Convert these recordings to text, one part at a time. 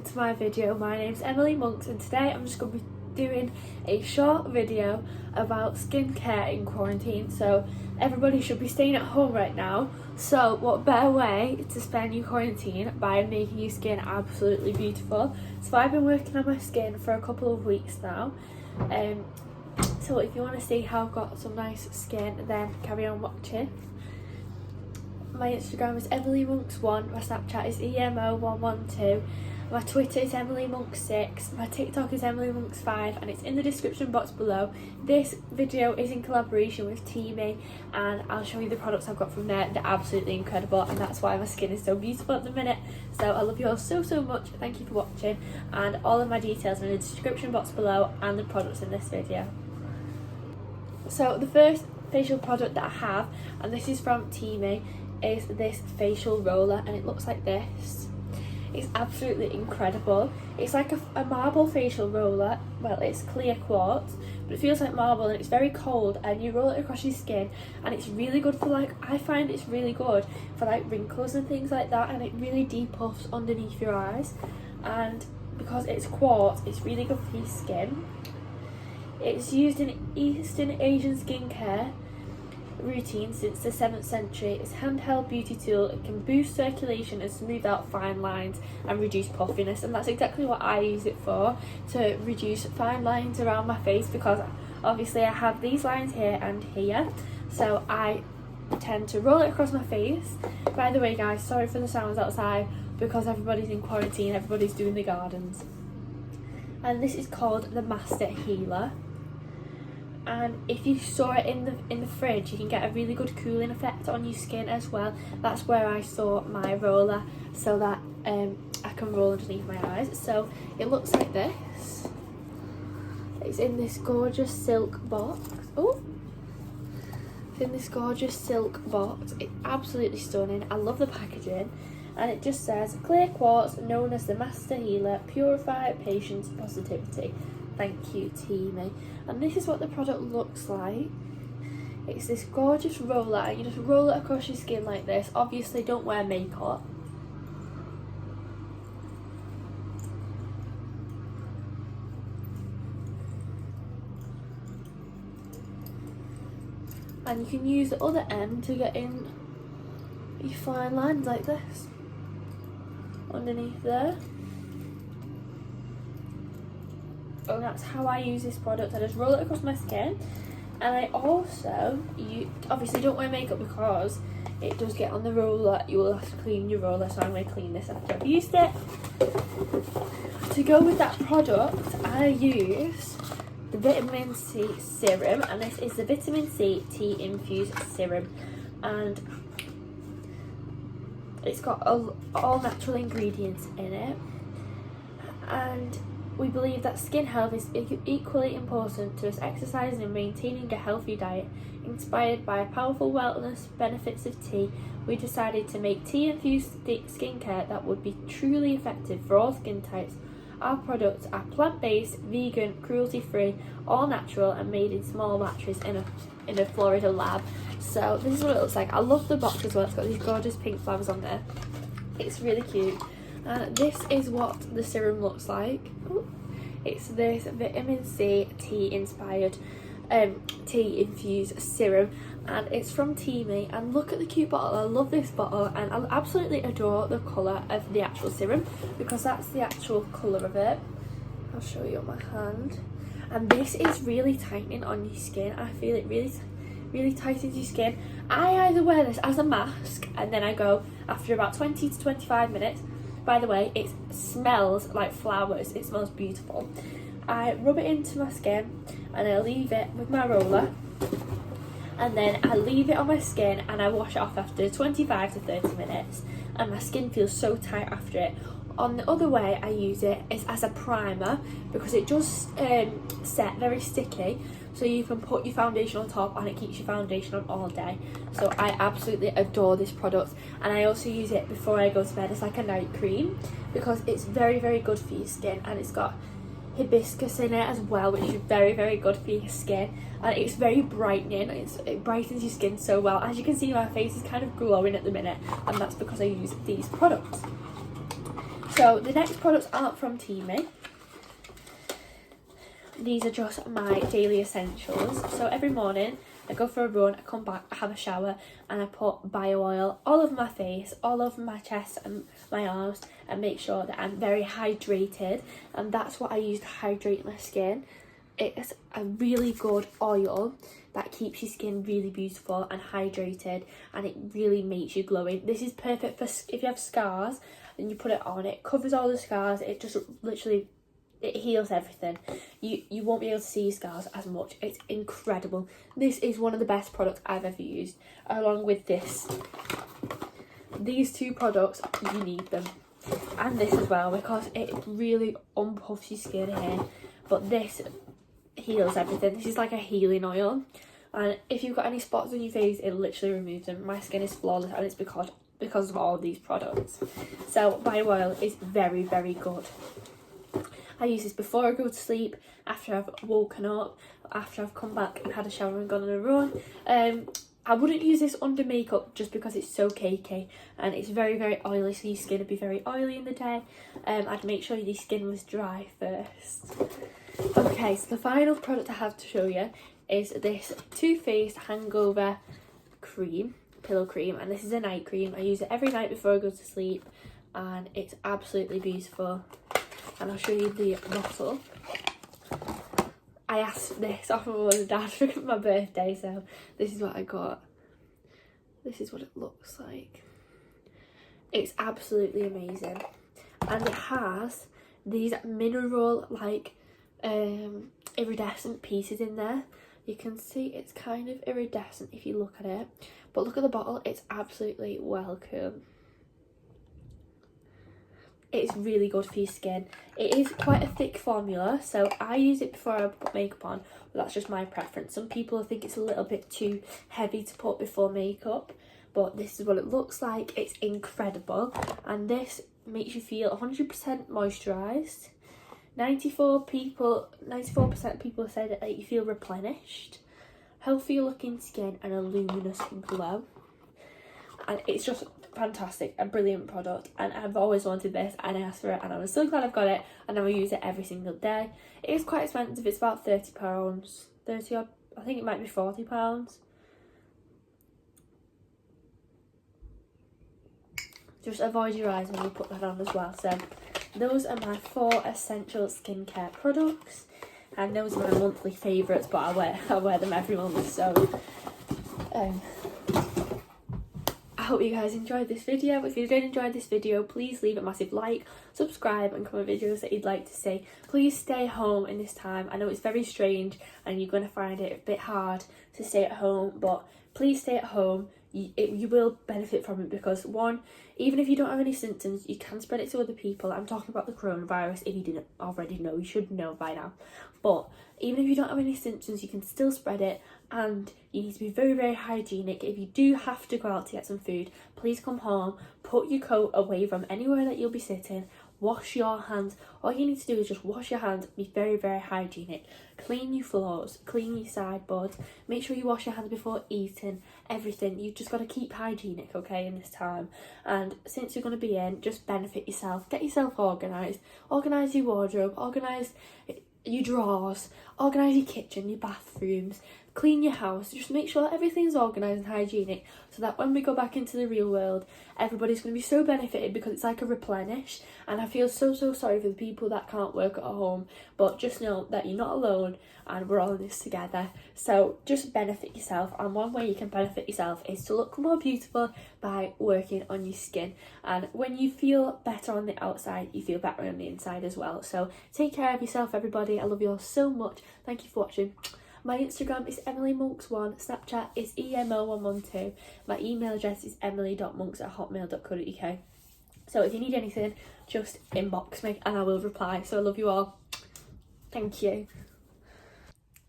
welcome to my video. My name's Emily Monks and today I'm just going to be doing a short video about skincare in quarantine. So everybody should be staying at home right now, so what better way to spend your quarantine by making your skin absolutely beautiful. So I've been working on my skin for a couple of weeks now, so if you want to see how I've got some nice skin, then carry on watching. My Instagram is EmilyMonks1, my Snapchat is EMO112, my Twitter is EmilyMonks6, my TikTok is EmilyMonks5, and it's in the description box below. This video is in collaboration with Teami, and I'll show you the products I've got from there. They're absolutely incredible, and that's why my skin is so beautiful at the minute. So I love you all so much, thank you for watching, and all of my details are in the description box below and the products in this video. So the first facial product that I have, and this is from Teami, is this facial roller, and it looks like this. It's absolutely incredible. It's like a marble facial roller. Well, it's clear quartz, but it feels like marble, and it's very cold, and you roll it across your skin, and it's really good for, like, I find it's really good for like wrinkles and things like that, and it really depuffs underneath your eyes, and because it's quartz, it's really good for your skin. It's used in Eastern Asian skincare routine since the 7th century. It's a handheld beauty tool. It can boost circulation and smooth out fine lines and reduce puffiness, and that's exactly what I use it for, to reduce fine lines around my face, because obviously I have these lines here and here, so I tend to roll it across my face. By the way guys, sorry for the sounds outside, because everybody's in quarantine, everybody's doing the gardens. And this is called the Master Healer, and if you store it in the fridge, you can get a really good cooling effect on your skin as well. That's where I store my roller, so that I can roll underneath my eyes. So it looks like this. It's in this gorgeous silk box. Oh, it's in this gorgeous silk box. It's absolutely stunning. I love the packaging, and it just says clear quartz, known as the Master Healer, purify patience positivity. Thank you, Teami. And this is what the product looks like. It's this gorgeous roller, and you just roll it across your skin like this. Obviously don't wear makeup. And you can use the other end to get in your fine lines like this, underneath there. And that's how I use this product. I just roll it across my skin, and I also, you obviously don't wear makeup because it does get on the roller. You will have to clean your roller, so I'm going to clean this after I've used it. To go with that product, I use the vitamin C serum, and this is the vitamin C tea infused serum, and it's got all natural ingredients in it, and we believe that skin health is equally important to us exercising and maintaining a healthy diet. Inspired by powerful wellness benefits of tea, we decided to make tea-infused skincare that would be truly effective for all skin types. Our products are plant-based, vegan, cruelty-free, all natural, and made in small batches in a Florida lab. So this is what it looks like. I love the box as well. It's got these gorgeous pink flowers on there. It's really cute. This is what the serum looks like. Ooh. It's this vitamin C tea inspired tea infused serum, and it's from Teami. And look at the cute bottle. I love this bottle, and I absolutely adore the colour of the actual serum, because that's the actual colour of it. I'll show you on my hand. And this is really tightening on your skin. I feel it really tightens your skin. I either wear this as a mask, and then I go after about 20 to 25 minutes. By the way, it smells like flowers. It smells beautiful. I rub it into my skin, and I leave it with my roller, and then I leave it on my skin, and I wash it off after 25 to 30 minutes, and my skin feels so tight after it. On the other way I use it is as a primer, because it does set very sticky, so you can put your foundation on top and it keeps your foundation on all day. So I absolutely adore this product, and I also use it before I go to bed as like a night cream, because it's very good for your skin, and it's got hibiscus in it as well, which is very good for your skin, and it's very brightening. It brightens your skin so well. As you can see, my face is kind of glowing at the minute, and that's because I use these products. So the next products aren't from Teami. These are just my daily essentials. So every morning I go for a run, I come back, I have a shower, and I put bio oil all over my face, all over my chest and my arms, and make sure that I'm very hydrated. And that's what I use to hydrate my skin. It's a really good oil that keeps your skin really beautiful and hydrated, and it really makes you glowing. This is perfect for if you have scars and you put it on, it covers all the scars. It just literally, it heals everything. You won't be able to see your scars as much. It's incredible. This is one of the best products I've ever used, along with this. These two products, you need them, and this as well, because it really unpuffs your skin here, but this heals everything. This is like a healing oil, and if you've got any spots on your face, it literally removes them. My skin is flawless, and it's because of all of these products. So bio oil is very, very good. I use this before I go to sleep, after I've woken up, after I've come back and had a shower and gone on a run. I wouldn't use this under makeup just because it's so cakey and it's very, very oily, so your skin would be very oily in the day. I'd make sure your skin was dry first. Okay, so the final product I have to show you is this Too Faced Hangover Cream, Pillow Cream, and this is a night cream. I use it every night before I go to sleep, and it's absolutely beautiful. And I'll show you the bottle. I asked this off of my mum and dad for my birthday, so this is what I got. This is what it looks like. It's absolutely amazing, and it has these mineral like iridescent pieces in there. You can see it's kind of iridescent if you look at it, but look at the bottle. It's absolutely welcome. It's really good for your skin. It is quite a thick formula, so I use it before I put makeup on, but that's just my preference. Some people think it's a little bit too heavy to put before makeup, but this is what it looks like. It's incredible, and this makes you feel 100% moisturised. 94% of people said that you feel replenished, healthy looking skin, and a luminous glow. And it's just fantastic, a brilliant product, and I've always wanted this, and I asked for it, and I was so glad I've got it, and I will use it every single day. It is quite expensive. It's about £30, 30 odd, I think it might be £40. Just avoid your eyes when you put that on as well. So those are my 4 essential skincare products, and those are my monthly favourites, but I wear them every month. So I hope you guys enjoyed this video. If you did enjoy this video, please leave a massive like, subscribe, and comment videos that you'd like to see. Please stay home in this time. I know it's very strange and you're going to find it a bit hard to stay at home, but please stay at home. You will benefit from it, because one, even if you don't have any symptoms, you can spread it to other people. I'm talking about the coronavirus. If you didn't already know, you should know by now. But even if you don't have any symptoms, you can still spread it, and you need to be very, very hygienic. If you do have to go out to get some food, please come home, put your coat away from anywhere that you'll be sitting, wash your hands. All you need to do is just wash your hands, be very, very hygienic. Clean your floors, clean your sideboards, make sure you wash your hands before eating, everything. You've just got to keep hygienic, okay, in this time. And since you're going to be in, just benefit yourself. Get yourself organised. Organise your wardrobe, organise your drawers, organise your kitchen, your bathrooms, clean your house. Just make sure that everything's organised and hygienic, so that when we go back into the real world, everybody's going to be so benefited, because it's like a replenish. And I feel so sorry for the people that can't work at home, but just know that you're not alone and we're all in this together. So just benefit yourself, and one way you can benefit yourself is to look more beautiful by working on your skin. And when you feel better on the outside, you feel better on the inside as well. So take care of yourself, everybody. I love you all so much. Thank you for watching. My Instagram is EmilyMonks1, Snapchat is EMO112, my email address is emily.monks@hotmail.co.uk. So if you need anything, just inbox me and I will reply. So I love you all. Thank you.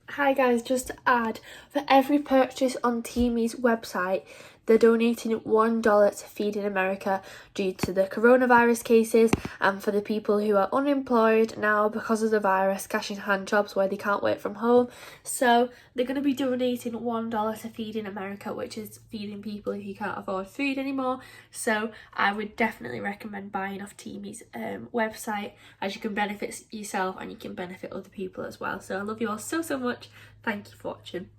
Hi guys, just to add, for every purchase on Teami's website, They're donating $1 to Feeding America due to the coronavirus cases and for the people who are unemployed now because of the virus, cash in hand jobs where they can't work from home. So they're going to be donating $1 to Feeding America, which is feeding people who can't afford food anymore. So I would definitely recommend buying off Teami's website, as you can benefit yourself and you can benefit other people as well. So I love you all so much. Thank you for watching.